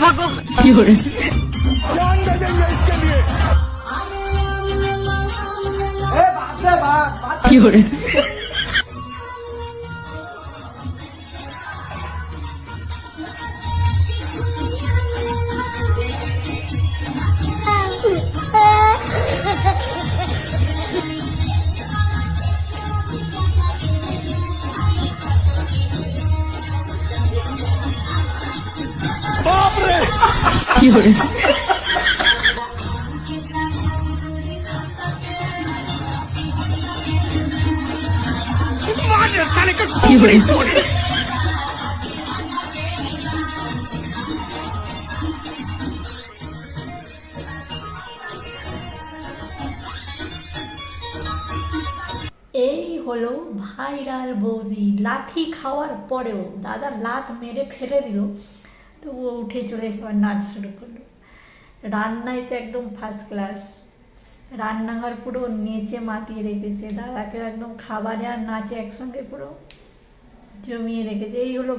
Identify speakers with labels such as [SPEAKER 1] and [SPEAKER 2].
[SPEAKER 1] ভাগো কি করে কি করে কি করে কি করে
[SPEAKER 2] এই হলো ভাইরাল বৌদি। লাঠি খাওয়ার পরেও দাদা লাত মেরে ফেলে দিল, তো ও উঠে চলে এসে আবার নাচ শুরু করলো। রান্নায় তো একদম ফার্স্ট ক্লাস, রান্নাঘর পুরো নেচে মাতিয়ে রেখেছে, দাদাকে একদম খাবারে আর নাচে একসঙ্গে পুরো জমিয়ে রেখেছে। এই হলো